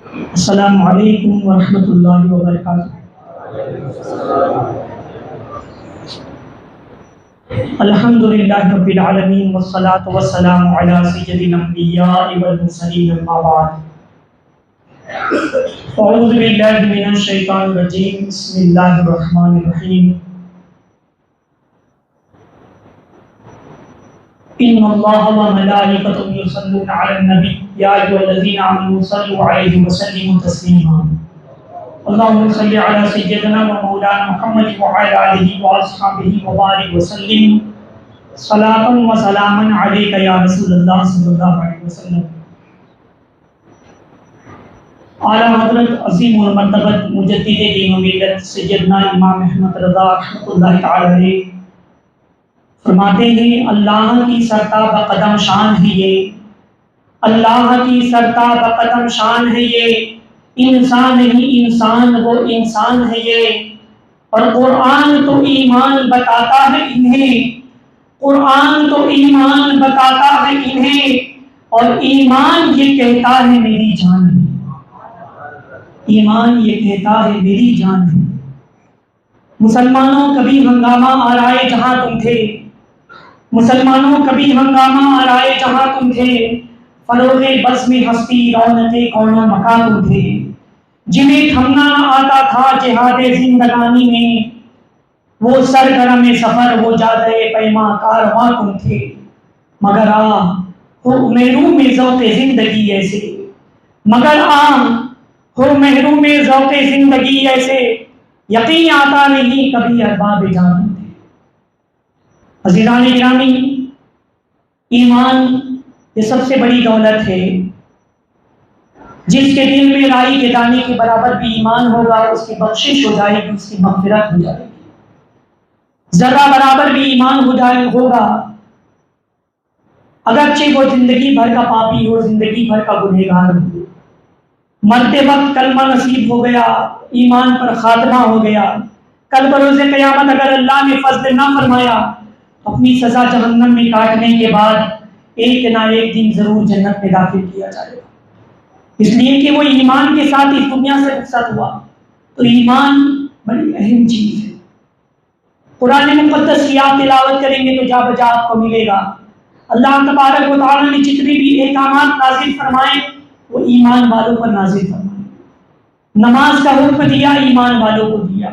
السلام علیکم ورحمۃ اللہ وبرکاتہ۔ الحمد للہ رب العالمین والصلاة والسلام علی سید الانبیاء والمرسلین اما بعد۔ اعوذ باللہ من الشیطان الرجیم، بسم اللہ الرحمن الرحیم۔ ان اللہ وملائکتہ یصلون علی النبی یا ایھا الذین آمنوا صلوا علیہ وسلموا تسلیما۔ اللهم صل علی سیدنا و مولانا محمد وعلی آلہ واصحابہ وبارک وسلم صلاۃ و سلاما علیک یا رسول اللہ صلی اللہ علیہ وسلم۔ اعلیٰ حضرت عظیم المرتبت مجدد دین و ملت سیدنا امام احمد رضا رحمۃ اللہ تعالی علیہ فرماتے ہیں، اللہ کی سرتاب قدم شان ہے یہ، اللہ کی سرتاب قدم شان ہے یہ، انسان نہیں انسان وہ انسان ہے یہ، اور قرآن تو ایمان بتاتا ہے انہیں، قرآن تو ایمان بتاتا ہے انہیں، اور ایمان یہ کہتا ہے میری جان ہے، ایمان یہ کہتا ہے میری جان ہے۔ مسلمانوں کبھی ہنگامہ آرائے جہاں تم تھے، مسلمانوں کبھی ہنگامہ آرائے جہاں تم تھے، فروغ بزم ہستی رونق کون و مکان تم تھے، جنہیں تھمنا نہ آتا تھا جہاد زندگانی میں، وہ سرگرم سفر وہ جادے پیما کارواں تم تھے، مگر ہو محروم ذوق زندگی ایسے، مگر ہو محروم ذوق زندگی ایسے، یقین آتا نہیں کبھی ارباب جان تم تھے۔ عزیزان گرامی، ایمان یہ سب سے بڑی دولت ہے۔ جس کے دل میں رائی کے دانے کے برابر بھی ایمان ہوگا، اس کی بخشش ہو جائے گی، اس کی مغفرت ہو جائے گی۔ ذرہ برابر بھی ایمان ہوگا، اگرچہ وہ زندگی بھر کا پاپی ہو، زندگی بھر کا گنہگار ہو، مرتے وقت کلمہ نصیب ہو گیا، ایمان پر خاتمہ ہو گیا، کل بروز قیامت اگر اللہ نے فضل نہ فرمایا، اپنی سزا جہنم میں کاٹنے کے بعد ایک نہ ایک دن ضرور جنت میں داخل کیا جائے گا، اس لیے کہ وہ ایمان کے ساتھ اس دنیا سے رخصت ہوا۔ تو ایمان بڑی اہم چیز ہے۔ قرآن مقدس کی آپ تلاوت کریں گے تو جا بجا آپ کو ملے گا۔ اللہ تبارک و تعالیٰ نے جتنے بھی احکامات نازل فرمائے وہ ایمان والوں پر نازل فرمائے۔ نماز کا حکم دیا، ایمان والوں کو دیا،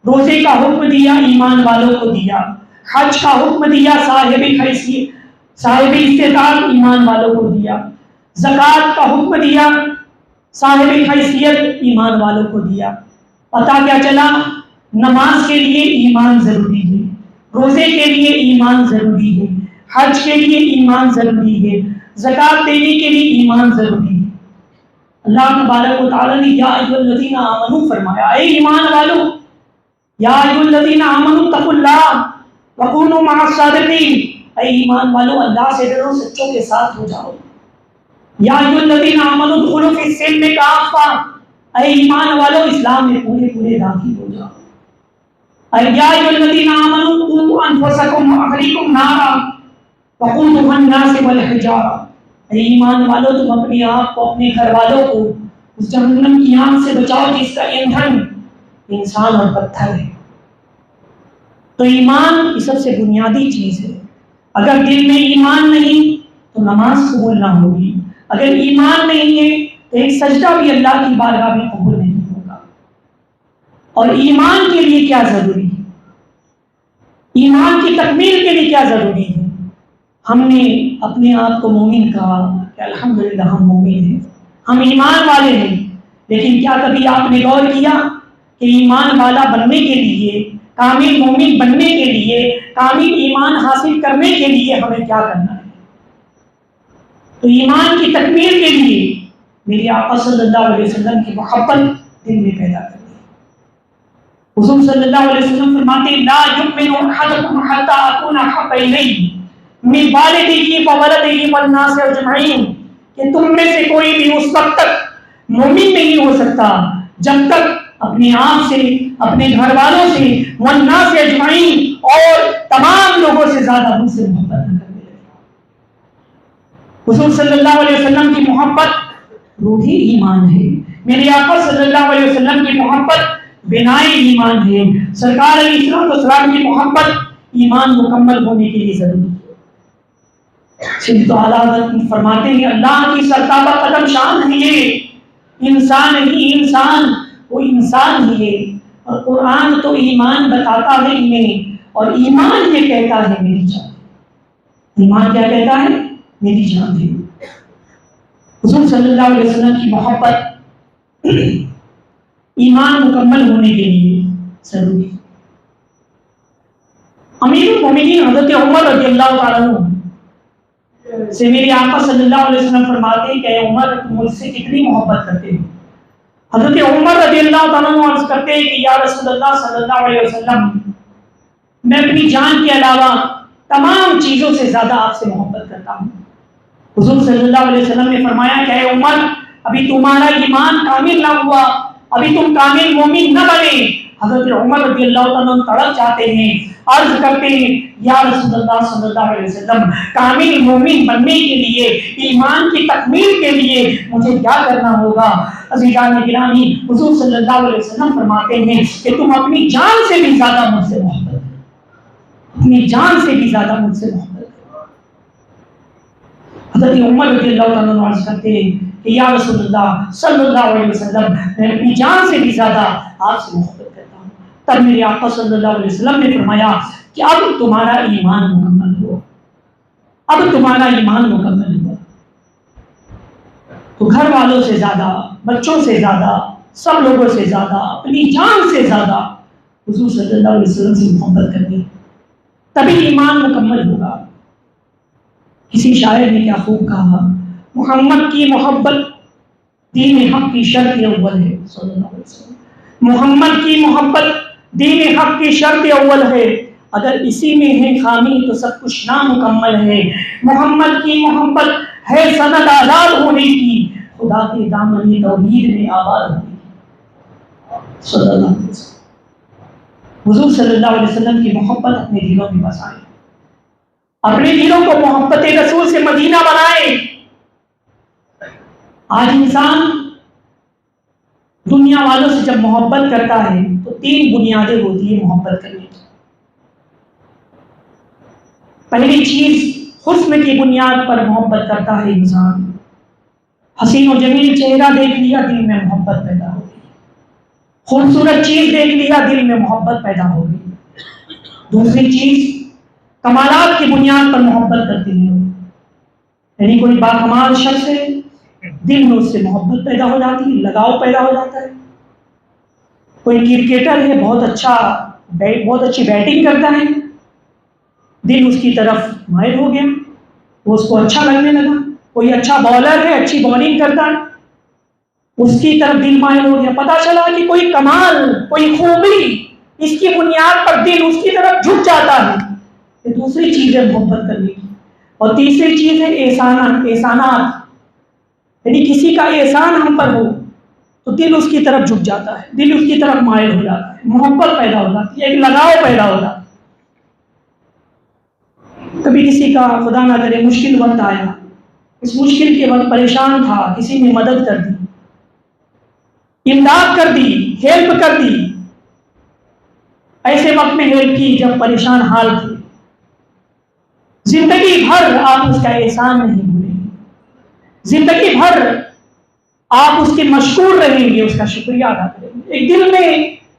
روزے کا حکم دیا، ایمان والوں کو دیا، حج کا حکم دیا، صاحب استطاعت ایمان والوں کو دیا، زکوٰۃ کا حکم دیا، صاحب حیثیت ایمان والوں کو دیا۔ پتہ کیا چلا؟ نماز کے لیے ایمان ضروری ہے، روزے کے لیے ایمان ضروری ہے، حج کے لیے ایمان ضروری ہے، زکوٰۃ دینے کے لیے ایمان ضروری ہے۔ اللہ تبارک و تعالیٰ نے یا ایھا الذین آمنوا فرمایا، اے ایمان والو، یا ایھا الذین آمنوا اتقوا اللہ وَكُونُوا مَعَ الصَّادِقِينَ، اے ایمان والو اللہ سے ڈرو، سچوں کے ساتھ ہو جاؤ۔ یا ایھا الذین آمنوا ادخلوا فی السلم کافۃ، اے ایمان والو اسلام میں پورے داخل ہو جاؤ۔ یا ایھا الذین آمنوا قوا انفسکم واہلیکم نارا وقودها الناس والحجارہ، اے ایمان والو تم اپنے آپ کو، اپنے گھر والوں کو اس جہنم کی آگ سے بچاؤ جس کا ایندھن انسان اور پتھر ہے۔ تو ایمان یہ سب سے بنیادی چیز ہے۔ اگر دل میں ایمان نہیں تو نماز قبول نہ ہوگی، اگر ایمان نہیں ہے تو ایک سجدہ بھی اللہ کی بارگاہ میں قبول نہیں ہوگا۔ اور ایمان کے لیے کیا ضروری ہے؟ ایمان کی تکمیل کے لیے کیا ضروری ہے؟ ہم نے اپنے آپ کو مومن کہا کہ الحمدللہ ہم مومن ہیں، ہم ایمان والے ہیں، لیکن کیا کبھی آپ نے غور کیا کہ ایمان والا بننے کے لیے، کامل مومن بننے کے لیے، کامل ایمان حاصل کرنے کے لیے ہمیں کیا کرنا ہے؟ تو ایمان کی تکمیل کے لیے میرے آقا صلی اللہ علیہ وسلم کی محبت دل میں پیدا کرنی ہے۔ حضور صلی اللہ علیہ وسلم فرماتے ہیں لا یؤمن احدکم حتی اکون احب الیہ من والدہ وولدہ والناس اجمعین، کہ تم میں سے کوئی بھی اس وقت تک مومن نہیں ہو سکتا جب تک اپنے آپ سے، اپنے گھر والوں سے، والناس اجمعین اور تمام لوگوں سے زیادہ مجھ سے محبت نہ کرے۔ حضور صلی اللہ علیہ وسلم کی محبت روحی ایمان ہے. میرے آقا صلی اللہ علیہ وسلم کی محبت بنائے ایمان ہے. سرکار علیہ السلام کی محبت ایمان مکمل ہونے کے لیے ضروری ہے. تو اعلیٰ حضرت فرماتے ہیں اللہ کی سرتابہ قدم شان ہے یہ انسان ہی انسان، وہ انسان ہی ہے. اور قرآن تو ایمان بتاتا ہے انہیں، اور ایمان یہ کہتا ہے میری جان. ایمان کیا کہتا ہے؟ میری جان ہے. حضور صلی اللہ علیہ وسلم کی محبت ایمان مکمل ہونے کے لیے ضروری ہے. امیر المومنین حضرت عمر رضی اللہ تعالیٰ عنہ سے میرے آقا صلی اللہ علیہ وسلم فرماتے ہیں کہ اے عمر تم مجھ سے کتنی محبت کرتے ہو؟ حضرت عمر رضی اللہ تعالیٰ عنہ عرض کرتے ہیں کہ یا رسول اللہ صلی اللہ علیہ وسلم میں اپنی جان کے علاوہ تمام چیزوں سے زیادہ آپ سے محبت کرتا ہوں. حضور صلی اللہ علیہ وسلم نے فرمایا کہ اے عمر ابھی تمہارا ایمان کامل نہ ہوا، ابھی تم کامل مومن نہ بنے. حضرت عمر رضی اللہ تعالیٰ عنہ تڑپ جاتے ہیں، عرض کرتے ہیں یا رسول اللہ صلی اللہ علیہ وسلم کامل مومن بننے کے لیے، ایمان کی تکمیل کے لیے مجھے کیا کرنا ہوگا؟ عزیزان گرامی حضور صلی اللہ علیہ وسلم فرماتے ہیں کہ تم اپنی جان سے بھی زیادہ مجھ سے محبت کرو، اپنی جان سے بھی زیادہ مجھ سے محبت کرو. حضرت عمر رضی اللہ تعالیٰ عنہ عرض کرتے ہیں کہ یا رسول اللہ صلی اللہ علیہ وسلم میں اپنی جان سے بھی زیادہ آپ سے محبت کرتا ہوں. تب میرے آقا صلی اللہ علیہ وسلم نے فرمایا کہ اب تمہارا ایمان مکمل ہو، اب تمہارا ایمان مکمل ہو. تو گھر والوں سے زیادہ، بچوں سے زیادہ، سب لوگوں سے زیادہ، اپنی جان سے زیادہ حضور صلی اللہ علیہ وسلم سے محبت کرنی، تبھی ایمان مکمل ہوگا. کسی شاعر نے کیا خوب کہا، محمد کی محبت دین حق کی شرط اول ہے. صلی اللہ علیہ وسلم محمد کی محبت دین حق کی شرط اول ہے، اگر اسی میں ہے خامی تو سب کچھ نامکمل ہے. محمد کی محبت ہے سند آزاد ہونے کی، خدا کے دامن توحید میں آباد ہونے کی. صلی اللہ علیہ وسلم حضور صلی اللہ علیہ وسلم کی محبت اپنے دلوں میں بسائیں، اپنے دلوں کو محبت رسول سے مدینہ بنائیں. آج انسان دنیا والوں سے جب محبت کرتا ہے تو 3 بنیادیں ہوتی ہیں محبت کرنے کی. پہلی چیز حسن کی بنیاد پر محبت کرتا ہے انسان. حسین و جمیل چہرہ دیکھ لیا دل میں محبت پیدا ہو گئی، خوبصورت چیز دیکھ لیا دل میں محبت پیدا ہو گئی. دوسری چیز کمالات کی بنیاد پر محبت کرتے ہیں، یعنی کوئی باکمال شخص ہے دل میں اس سے محبت پیدا ہو جاتی ہے، لگاؤ پیدا ہو جاتا ہے. کوئی کرکٹر ہے بہت اچھی بیٹنگ کرتا ہے، دل اس کی طرف مائل ہو گیا، وہ اس کو اچھا لگنے لگا. کوئی اچھا بالر ہے اچھی بالنگ کرتا ہے، اس کی طرف دل مائل ہو گیا. پتا چلا کہ کوئی کمال، کوئی خوبی، اس کی بنیاد پر دل اس کی طرف جھک جاتا ہے. یہ دوسری چیز ہے محبت کرنے کی. اور تیسری چیز ہے احسانات، یعنی کسی کا احسان ہم پر ہو تو دل اس کی طرف جھک جاتا ہے، دل اس کی طرف مائل ہو جاتا ہے، محبت پیدا ہو جاتی ہے، ایک لگاؤ پیدا ہو جاتا ہے. کبھی کسی کا خدا نہ کرے مشکل وقت آیا، اس مشکل کے وقت پریشان تھا، کسی نے مدد کر دی، امداد کر دی، ہیلپ کر دی. ایسے وقت میں ہیلپ کی جب پریشان حال تھے، زندگی بھر آپ اس کا احسان نہیں بھولیں گے، زندگی بھر آپ اس کے مشکور رہیں گے، اس کا شکریہ ادا کریں گے. ایک دل میں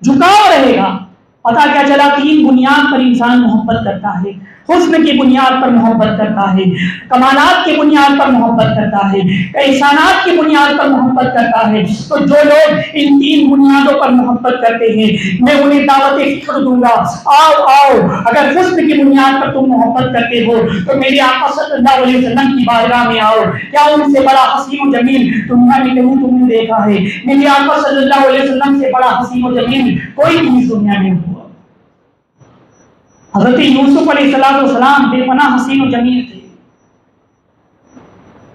جھکاؤ رہے گا. پتا کیا چلا 3 بنیاد پر انسان محبت کرتا ہے. حسن کی بنیاد پر محبت کرتا ہے، کمالات کی بنیاد پر محبت کرتا ہے، احسانات کی بنیاد پر محبت کرتا ہے. تو جو لوگ ان 3 بنیادوں پر محبت کرتے ہیں میں انہیں دعوت فکر دوں گا، آؤ اگر حسن کی بنیاد پر تم محبت کرتے ہو تو میرے آقا صلی اللہ علیہ وسلم کی بارگاہ میں آؤ. کیا ان سے بڑا حسین و جمیل دنیا میں کہیں تم نے دیکھا ہے؟ میرے آقا صلی اللہ علیہ وسلم سے بڑا حسین و جمیل کوئی بھی دنیا میں ہوا. حضرت یوسف علیہ السلام بے پناہ حسین و جمیل تھے،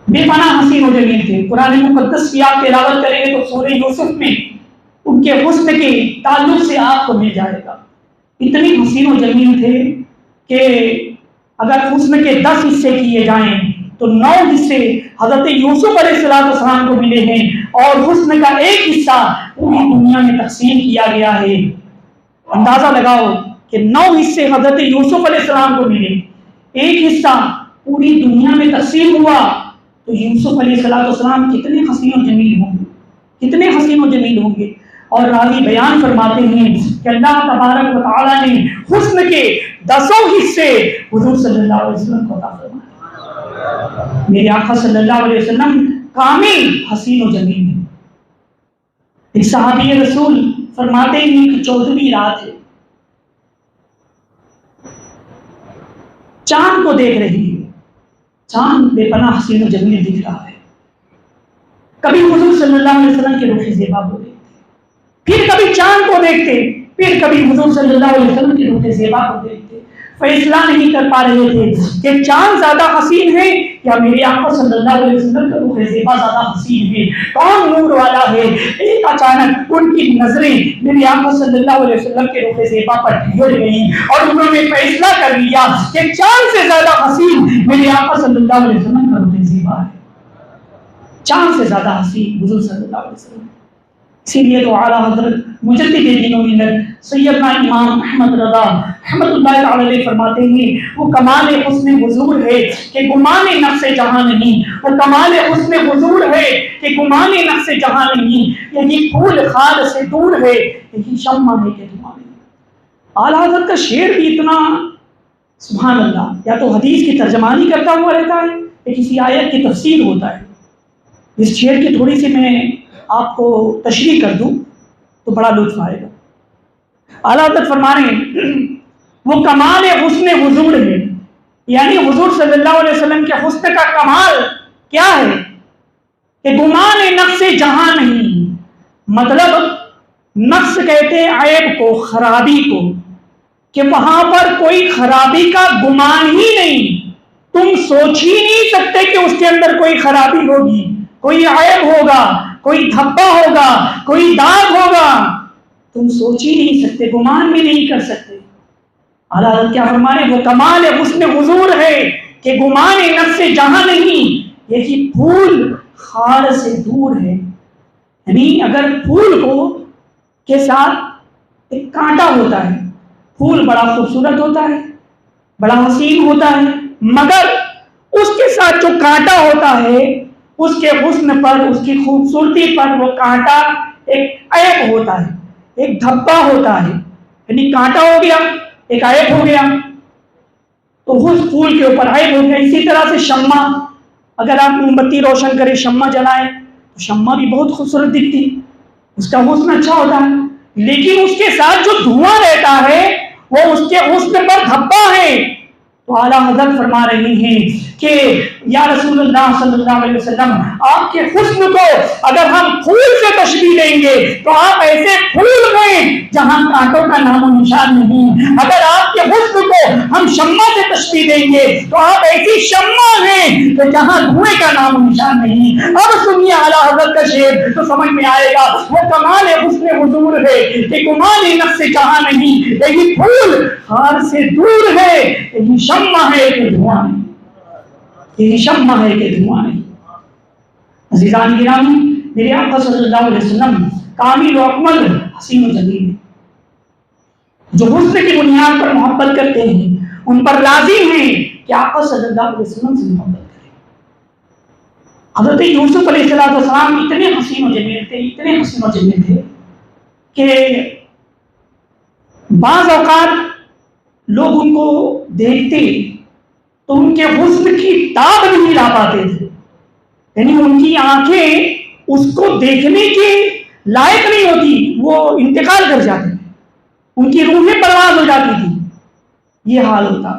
بے پناہ حسین و جمیل تھے. قرآن مقدس کی آپ تلاوت کریں گے تو سورہ یوسف میں ان کے حسن کے تعلق سے آپ کو مل جائے گا. اتنی حسین و جمیل تھے کہ اگر حسن کے 10 حصے کیے جائیں تو 9 حصے حضرت یوسف علیہ السلام کو ملے ہیں، اور حسن کا ایک حصہ پوری دنیا میں تقسیم کیا گیا ہے۔ اندازہ لگاؤ کہ 9 حصے حضرت یوسف علیہ السلام کو ملے، ایک حصہ پوری دنیا میں تقسیم ہوا، تو یوسف علیہ السلام کتنے حسین و جمیل ہوں گے، کتنے حسین و جمیل ہوں گے۔ اور راوی بیان فرماتے ہیں کہ اللہ تبارک و تعالیٰ نے حسن کے 10 حصے حضور صلی اللہ علیہ وسلم کو عطا فرمائے۔ میرے آقا صلی اللہ علیہ وسلم کامل حسین و جمیل ہیں۔ ایک صحابی رسول فرماتے ہیں کہ 14ویں رات ہے، چاند کو دیکھ رہی ہے، چاند بے پناہ حسین و جمیل دکھ رہا ہے۔ کبھی حضور صلی اللہ علیہ وسلم کے رخ زیبا کو دیکھتے، پھر کبھی چاند کو دیکھتے، پھر کبھی حضور صلی اللہ علیہ وسلم کے رخ زیبا کو دیکھتے۔ فیصلہ نہیں کر پا رہے تھے کہ چاند زیادہ حسین ہے یا میرے آقا صلی اللہ علیہ وسلم کا رخ زیبا زیادہ حسین ہے، کون نور والا ہے۔ ایک اچانک ان کی نظریں میرے آقا صلی اللہ علیہ وسلم کے رخ زیبا پر ٹھہر گئیں، اور انہوں نے فیصلہ کر لیا کہ چاند سے زیادہ حسین میرے آقا صلی اللہ علیہ وسلم کا رخ زیبا ہے، چاند سے زیادہ حسین حضور صلی اللہ علیہ وسلم۔ اسی لیے تو اعلیٰ حضرت مجدد دین و ملت سیدنا امام احمد رضا رحمۃ اللہ تعالی علیہ فرماتے ہیں، وہ کمال حسن حضور ہے کہ گمان نفس جہاں نہیں، وہ کمال حسن حضور ہے کہ گمان نفس جہاں نہیں، یہی پھول خار سے دور ہے، یہی شمع ہے کہ دھواں نہیں۔ اعلیٰ حضرت کا شعر بھی اتنا سبحان اللہ، یا تو حدیث کی ترجمانی کرتا ہوا رہتا ہے یا کسی آیت کی تفسیر ہوتا ہے۔ اس شعر کی تھوڑی سی میں آپ کو تشریح کر دوں تو بڑا لطف آئے گا۔ اعلیٰ حضرت فرما رہے ہیں وہ کمال حسن حضور ہے، یعنی حضور صلی اللہ علیہ وسلم کے حسن کا کمال کیا ہے کہ گمان نفس جہاں نہیں، مطلب نفس کہتے ہیں عیب کو، خرابی کو، کہ وہاں پر کوئی خرابی کا گمان ہی نہیں، تم سوچ ہی نہیں سکتے کہ اس کے اندر کوئی خرابی ہوگی، کوئی عیب ہوگا، کوئی دھبا ہوگا، کوئی داغ ہوگا، تم سوچ ہی نہیں سکتے، گمان بھی نہیں کر سکتے۔ اعلیٰ حضرت کیا فرما رہے ہیں وہ کمال حسن حضور ہے کہ گمان نفس جہاں نہیں، یہی پھول خار سے دور ہے۔ یعنی اگر پھول کو کے ساتھ ایک کانٹا ہوتا ہے، پھول بڑا خوبصورت ہوتا ہے، بڑا حسین ہوتا ہے، مگر اس کے ساتھ جو کانٹا ہوتا ہے، اس کے حسن پر، اس کی خوبصورتی پر وہ کانٹا ایک عیب ہوتا ہے، ایک دھبا ہوتا ہے، یعنی کانٹا ہو گیا، ایک عیب ہو گیا، تو اس پھول کے اوپر عیب ہو گیا۔ اسی طرح سے شمع، اگر آپ موم بتی روشن کریں، شمع جلائیں تو شمع بھی بہت خوبصورت دکھتی، اس کا حسن اچھا ہوتا ہے، لیکن اس کے ساتھ جو دھواں رہتا ہے وہ اس کے حسن پر دھبا ہے۔ تو اعلیٰ حضرت فرما رہے ہیں کہ یا رسول اللہ صلی اللہ علیہ وسلم، آپ کے حسن کو اگر ہم پھول سے تشبیہ دیں گے تو آپ ایسے پھول ہیں جہاں کانٹوں کا نام و نشان نہیں، اگر آپ کے حسن کو ہم شمع سے تشبیہ دیں گے تو آپ ایسی شمع ہیں کہ جہاں دھوئیں کا نام و نشان نہیں۔ اب سنیے اعلیٰ حضرت کا شعر تو سمجھ میں آئے گا، وہ کمال حسن حضور ہے کہ گمان نفس جہاں نہیں، یہی پھول خار سے دور ہے، یہی شمع ہے کہ دھواں نہیں، یہی شمع ہے کہ دھواں نہیں۔ عزیزان گرامی، میرے آقا صلی اللہ علیہ وسلم کامل و اکمل حسین و جمیل ہیں، جو حسن کی بنیاد پر محبت کرتے ہیں ان پر لازم ہے کہ آقا صلی اللہ علیہ وسلم سے محبت کریں۔ حضرت یوسف علیہ السلام اتنے حسین و جمیل تھے، اتنے حسین و جمیل تھے کہ بعض اوقات لوگ ان کو دیکھتے تو ان کے حسن کی تاب نہیں لا پاتے تھے، یعنی ان کی آنکھیں اس کو دیکھنے کے لائق نہیں ہوتی، وہ انتقال کر جاتے تھے، ان کی روحیں پرواز ہو جاتی تھی، یہ حال ہوتا۔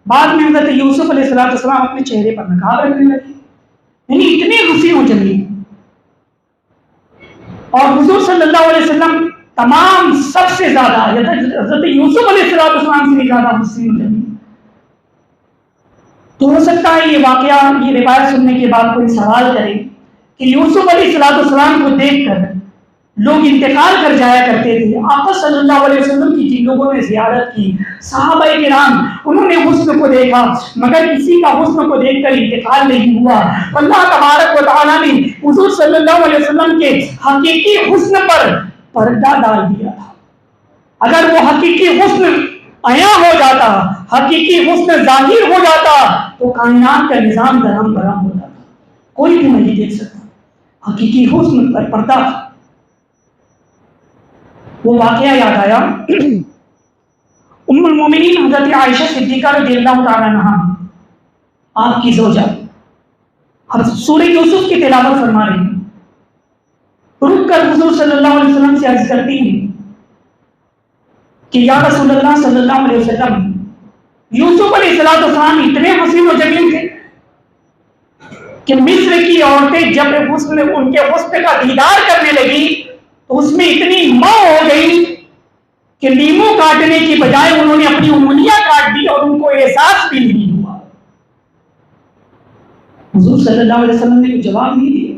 بعد میں حضرت یوسف علیہ السلام اپنے چہرے پر نقاب رکھنے لگے، یعنی اتنے حسین و جمیل، اور حضور صلی اللہ علیہ وسلم تمام سب سے زیادہ حضرت یوسف علیہ السلام سے زیادہ حسین و جمیل۔ تو ہو سکتا ہے یہ واقعہ، یہ روایت سننے کے بعد کوئی سوال کرے کہ یوسف علیہ السلام کو دیکھ کر لوگ انتقال کر جایا کرتے تھے، آقا صلی اللہ علیہ وسلم کی جن لوگوں نے زیارت کی، صحابہ کرام انہوں نے حسن کو دیکھا، مگر کسی کا حسن کو دیکھ کر انتقال نہیں ہوا۔ اللہ تبارک و تعالیٰ نے حضور صلی اللہ علیہ وسلم کے حقیقی حسن پر پردہ ڈال دیا تھا۔ اگر وہ حقیقی حسن عیاں ہو جاتا، حقیقی حسن ظاہر ہو جاتا تو کائنات کا نظام درہم برہم ہوتا تھا، کوئی بھی نہیں دیکھ سکتا۔ حقیقی حسن پر پردہ تھا۔ وہ واقعہ یاد آیا، ام المومنین حضرت عائشہ صدیقہ رضی اللہ تعالیٰ عنہا، آپ کی زوجہ، سورہ یوسف کی تلاوت فرما رہی ہیں، رک کر حضور صلی اللہ علیہ وسلم سے عرض کرتی ہیں کہ یا رسول اللہ صلی اللہ علیہ وسلم، یوسف علیہ السلام اتنے حسین و جمیل تھے کہ مصر کی عورتیں جب ان کے حسن کا دیدار کرنے لگی تو اس میں اتنی ماں ہو گئی کہ لیمو کاٹنے کی بجائے انہوں نے اپنی انگلیاں کاٹ دی اور ان کو احساس بھی نہیں ہوا۔ حضور صلی اللہ علیہ وسلم نے جواب نہیں دیا۔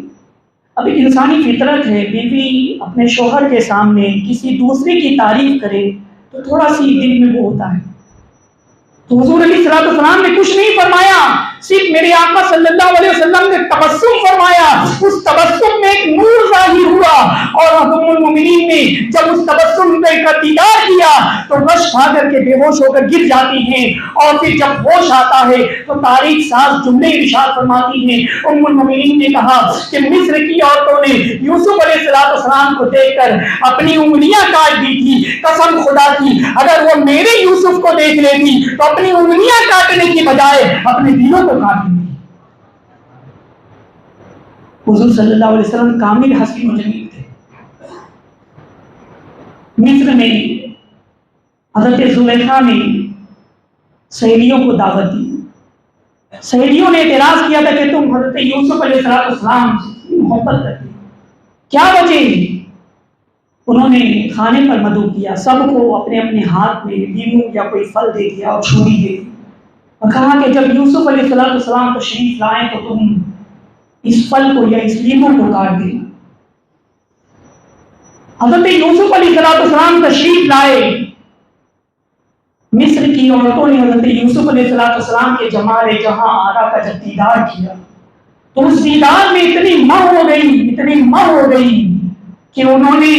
اب ایک انسانی فطرت ہے، بیوی اپنے شوہر کے سامنے کسی دوسرے کی تعریف کرے تو تھوڑا سی دل میں وہ ہوتا ہے۔ تو حضور علیہ السلام نے کچھ نہیں فرمایا، صرف میرے آقا صلی اللہ علیہ وسلم نے تبسم فرمایا، اس تبسم میں ایک نور ظاہر ہوا، اور ام المومنین نے جب اس تبسم کا دیدار کیا تو رش کھا کر کے بے ہوش ہو کر گر جاتی ہیں، اور پھر جب ہوش آتا ہے تو تاریخ ساز جملے ارشاد فرماتی ہیں۔ ام المومنین نے کہا کہ مصر کی عورتوں نے یوسف علیہ السلام کو دیکھ کر اپنی انگلیاں کاٹ دی تھی، قسم خدا کی اگر وہ میرے یوسف کو دیکھ لیتی تو اپنی انگلیاں کاٹنے کی بجائے اپنے دلوں کو کاٹ دی۔ حضور صلی اللہ علیہ وسلم کامل حسین و جمیل تھے۔ مصر میں حضرت زلیخا نے سہیلیوں کو دعوت دی، سہیلیوں نے اعتراض کیا تھا کہ تم حضرت یوسف علیہ السلام سے محبت کرتے، کیا وجہ ہے؟ انہوں نے کھانے پر مدعو کیا، سب کو اپنے اپنے ہاتھ میں لیمو یا کوئی پھل دے دیا اور چھری دے دی، اور کہا کہ جب یوسف علیہ السلام تشریف لائیں تو تم اس پھل کو یا اس لیمو کو کاٹ دینا۔ حضرت یوسف علیہ السلام تشریف لائے، مصر کی عورتوں نے حضرت یوسف علیہ السلام کے جمال جہاں آرا کا جب دیدار کیا تو اس دیدار میں اتنی ماں ہو گئی کہ انہوں نے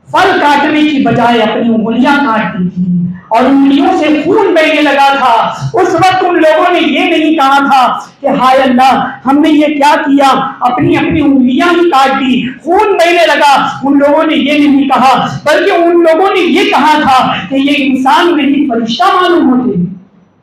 پھل کاٹنے کی بجائے اپنی انگلیاں کاٹ دی تھی اور انگلیوں سے خون بہنے لگا تھا۔ اس وقت ان لوگوں نے یہ نہیں کہا تھا کہ ہائے اللہ ہم نے یہ کیا کیا، اپنی انگلیاں ہی کاٹ دی، خون بہنے لگا۔ ان لوگوں نے یہ نہیں کہا، بلکہ ان لوگوں نے یہ کہا تھا کہ یہ انسان نہیں فرشتہ معلوم ہوتے ہیں،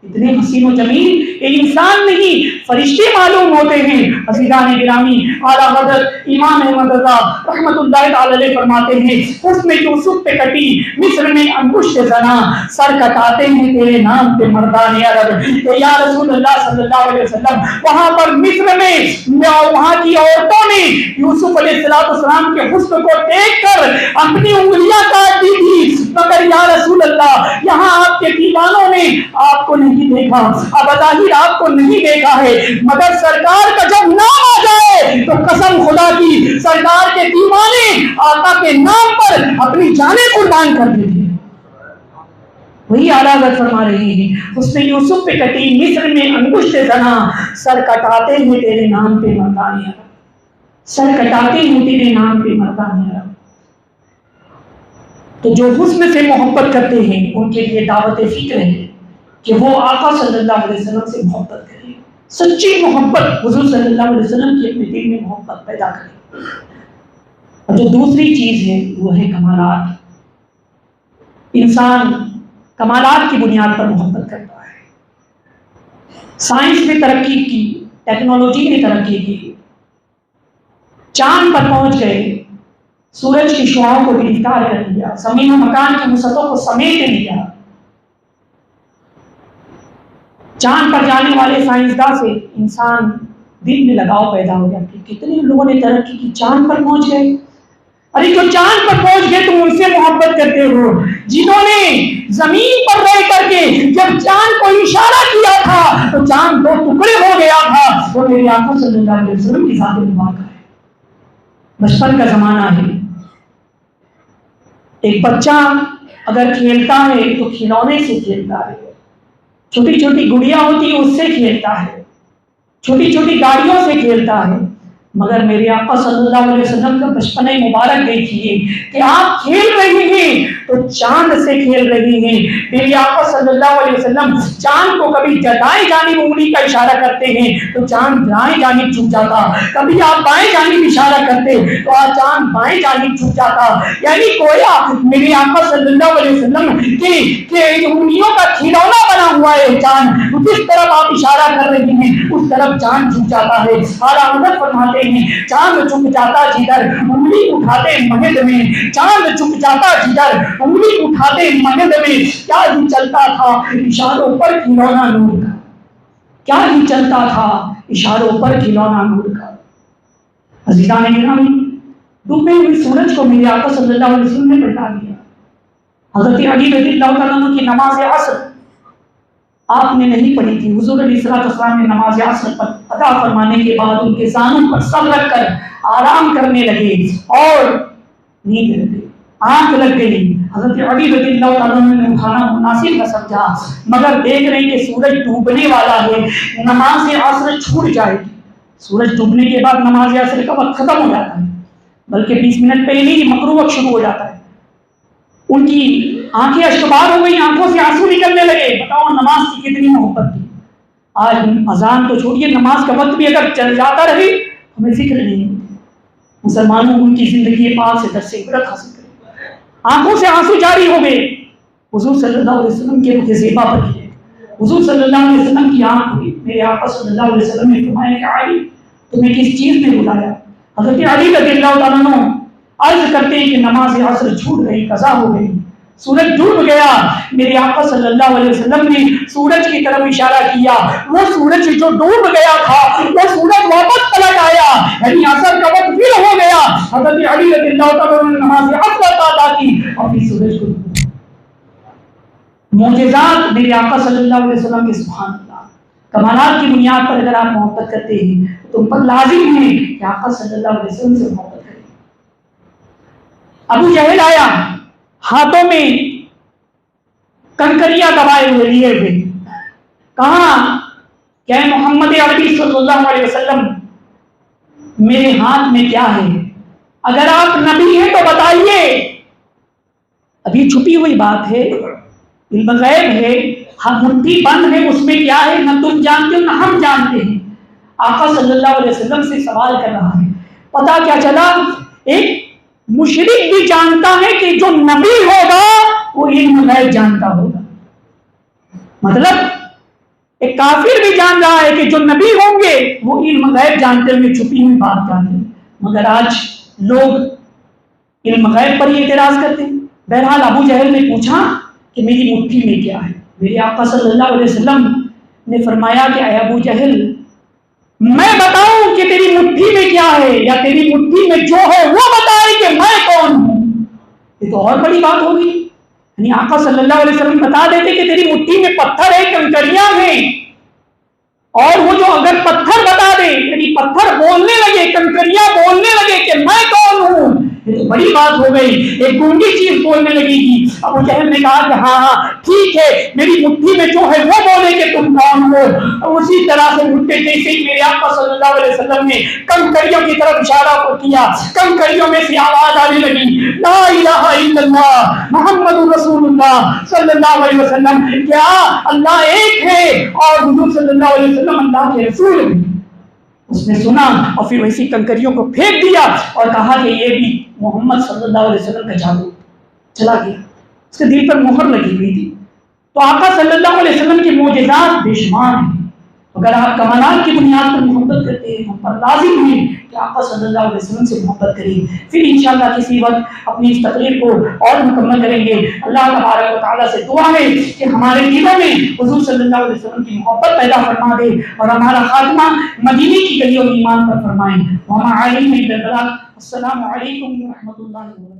اتنے حسین و جمیل یہ انسان نہیں فرشتے معلوم ہوتے ہیں۔ عزیزان گرامی، اعلیٰ حضرت امام احمد رضا رحمۃ اللہ تعالی علیہ فرماتے ہیں، حسن یوسف پہ کٹی مصر میں انگشت زنا، سر کٹاتے ہیں تیرے نام پہ مردان عرب۔ تو یا رسول اللہ صلی اللہ علیہ وسلم، وہاں پر مصر میں وہاں کی عورتوں نے یوسف علیہ السلام کے حسن کو دیکھ کر اپنی انگلیاں کاٹ دی تھی، مگر یا رسول اللہ یہاں آپ کے دیوانوں نے آپ کو نہیں دیکھا، اب ظاہر آپ کو نہیں دیکھا ہے، مگر سرکار کا جب نام آ جائے تو قسم خدا کی سرکار کے دیوانے آقا کے نام پر اپنی جانیں قربان کر دیتے ہیں۔ وہی اعلیٰ حضرت فرما رہے ہیں، اس نے یوسف پہ کٹی مصر میں انگشت زنا، سر کٹاتے ہیں تیرے نام پہ مردان عرب، سر کٹاتے ہیں تیرے نام پہ مردان عرب۔ تو جو حسن سے محبت کرتے ہیں ان کے لیے دعوت فکر ہے کہ وہ آقا صلی اللہ علیہ وسلم سے محبت کریں، سچی محبت حضور صلی اللہ علیہ وسلم کی اپنے دل میں محبت پیدا کریں۔ اور جو دوسری چیز ہے وہ ہے کمالات۔ انسان کمالات کی بنیاد پر محبت کرتا ہے۔ سائنس نے ترقی کی، ٹیکنالوجی نے ترقی کی، چاند پر پہنچ گئے، سورج کی شعاعوں کو گرفتار کر لیا، زمین و مکان کی وسعتوں کو سمیٹ لیا۔ چاند پر جانے والے سائنسداں سے انسان دل میں لگاؤ پیدا ہو گیا کہ کتنے لوگوں نے ترقی کی، چاند پر پہنچ گئے۔ ارے جو چاند پر پہنچ گئے تم ان سے محبت کرتے ہو، جنہوں نے زمین پر رہ کر کے جب چاند کو اشارہ کیا تھا تو چاند دو ٹکڑے ہو گیا تھا، وہ میرے آقا صلی اللہ علیہ وسلم کی ذات مبارکہ ہے۔ بچپن کا زمانہ ہے، ایک بچہ اگر کھیلتا ہے تو کھلونے سے کھیلتا ہے، چھوٹی چھوٹی گڑیا ہوتی ہے اس سے کھیلتا ہے، چھوٹی چھوٹی گاڑیوں سے کھیلتا ہے، مگر میرے آقا صلی اللہ علیہ وسلم کا بچپن مبارک دیکھیے کہ آپ کھیل رہے ہیں تو چاند سے کھیل رہے ہیں۔ میرے آقا صلی اللہ علیہ وسلم چاند کو کبھی دائیں جانب انگلی کا اشارہ کرتے ہیں تو چاند دائیں جانب جھک جاتا، کبھی آپ بائیں جانب اشارہ کرتے تو چاند بائیں جانب جھک جاتا، یعنی گویا میرے آقا صلی اللہ علیہ وسلم کے انگلیوں کا کھلونا بنا ہوا ہے چاند، جس طرف آپ اشارہ کر رہے ہیں اس طرف چاند جھک جاتا ہے۔ اعلیٰ حضرت فرماتے ہیں چاند جھک جاتا جدھر انگلی اٹھاتے مہد میں، چاند جھک جاتا جدھر انگلی اٹھاتے مہد میں، کیا ہی چلتا تھا اشاروں پر کھلونا نور کا، کیا ہی چلتا تھا اشاروں پر کھلونا نور کا۔ عزیزان گرامی، ڈوبے ہوئے سورج کو میرے آقا صلی اللہ علیہ وسلم نے پلٹا دیا۔ حضرت علی رضی اللہ تعالیٰ عنہ کی نماز عصر آپ نے نہیں پڑھی تھی، حضور علیہ السلام نے نماز عصر ادا فرمانے کے بعد ان کے زانوں پر سر رکھ کر آرام کرنے لگے اور نیند لگ گئی، آنکھ لگ گئی۔ حضرت علی رضی اللہ تعالیٰ عنہ نے اٹھانا مناسب نہ سمجھا، مگر دیکھ رہے ہیں کہ سورج ڈوبنے والا ہے، نماز عصر چھوٹ جائے گی۔ سورج ڈوبنے کے بعد نماز عصر کا وقت ختم ہو جاتا ہے، بلکہ 20 منٹ پہلے ہی مکروہ وقت شروع ہو جاتا ہے۔ ان کی آنکھیں اشکبار ہو گئی، آنکھوں سے آنسو نکلنے لگے۔ بتاؤ نماز کی کتنی محبت تھی۔ آج اذان تو چھوڑیے، نماز کا وقت بھی اگر چل جاتا رہے ہمیں فکر نہیں ہوتی۔ مسلمانوں ان کی زندگی پاک سے درس عبرت حاصل کریں۔ آنکھوں سے آنسو جاری ہو گئے، حضور صلی اللہ علیہ وسلم کے رخ زیبا پر گرے۔ حضور صلی اللہ علیہ وسلم کی آنکھ ہوئی۔ میرے آقا صلی اللہ علیہ وسلم نے فرمایا کہ علی تمہیں کس چیز نے بلایا؟ حضرت علی رضی اللہ تعالیٰ عنہ عرض کرتے ہیں کہ نماز عصر چھوٹ گئی، قضا ہو گئی، سورج ڈوب گیا۔ میرے آقا صلی اللہ علیہ وسلم نے سورج کی طرف اشارہ کیا، وہ سورج جو ڈوب گیا تھا وہ سورج واپس پلٹ آیا، یعنی عصر کا وقت پھر ہو گیا۔ حضرت علی رضی اللہ تعالیٰ عنہ نے نماز عصر ادا کی اور پھر سورج کو معجزات میرے آقا صلی اللہ علیہ وسلم کے، سبحان اللہ، کمالات کی بنیاد پر اگر آپ محبت کرتے ہیں تو تم پر لازم ہے کہ آقا صلی اللہ علیہ وسلم سے محبت کریں۔ ابو جہل آیا، ہاتھوں میں کنکریاں دبائے ہوئے لیے ہوئے، کہا کہ اے محمد عربی صلی اللہ علیہ وسلم میرے ہاتھ میں کیا ہے؟ اگر آپ نبی ہیں تو بتائیے۔ ابھی چھپی ہوئی بات ہے، علم غیب ہے، ہم مٹھی بند ہے، اس میں کیا ہے نہ تم جانتے ہو نہ ہم جانتے ہیں۔ آقا صلی اللہ علیہ وسلم سے سوال کر رہا ہے۔ پتا کیا چلا؟ ایک مشرک بھی جانتا ہے کہ جو نبی ہوگا وہ علم غیب جانتا ہوگا، مطلب ایک کافر بھی جان رہا ہے کہ جو نبی ہوں گے وہ علم غیب جانتے ہوئے چھپی ہوئی بات جانتے ہیں، مگر آج لوگ علم غیب پر ہی اعتراض کرتے ہیں۔ بہرحال ابو جہل نے پوچھا کہ میری مٹھی میں کیا ہے؟ میرے آقا صلی اللہ علیہ وسلم نے فرمایا کہ اے ابو جہل میں بتاؤں کہ تیری مٹھی میں کیا ہے یا تیری مٹھی میں جو ہے وہ بتائے کہ میں کون ہوں؟ یہ تو اور بڑی بات ہوگی، یعنی آقا صلی اللہ علیہ وسلم بتا دیتے کہ تیری مٹھی میں پتھر ہے، کنکریاں ہیں، اور وہ جو اگر پتھر بتا دے، یعنی پتھر بولنے لگے، کنکریاں بولنے لگے کہ میں کون ہوں، یہ تو بڑی بات ہو گئی، ایک گونگی چیز بولنے لگے گی۔ ابو جہل نے کہا کہ ہاں ٹھیک ہے، میری مٹھی میں جو ہے وہ بولے کہ تم کون ہو۔ اسی طرح سے مٹھی جیسے ہی میرے آقا صلی اللہ علیہ وسلم نے کنکریوں کی طرف اشارہ کیا، کنکریوں میں سے آواز آنے لگی، لا الہ الا اللہ محمد رسول اللہ صلی اللہ علیہ وسلم، کیا اللہ ایک ہے اور حضور صلی اللہ علیہ وسلم اللہ کے رسول ہیں۔ اس نے سنا اور پھر ویسی کنکریوں کو پھینک دیا اور کہا کہ یہ بھی محمد صلی اللہ علیہ وسلم کا جادو، چلا گیا۔ اس کے دل پر مہر لگی ہوئی تھی۔ تو آقا صلی اللہ علیہ وسلم کی معجزات بے شمار ہیں، اگر آپ کمالات کی بنیاد پر محبت کرتے ہیں ہم پر لازم ہے کہ آقا صلی اللہ علیہ وسلم سے محبت کریں۔ پھر انشاءاللہ کسی وقت اپنی اس تقریر کو اور مکمل کریں گے۔ اللہ تبارک و تعالیٰ سے دعا ہے کہ ہمارے دلوں میں حضور صلی اللہ علیہ وسلم کی محبت پیدا فرما دے اور ہمارا خاتمہ مدینے کی گلیوں میں ایمان پر فرمائیں۔ وما علینا الا البلاغ۔ السلام علیکم ورحمۃ اللہ وبرکاتہ۔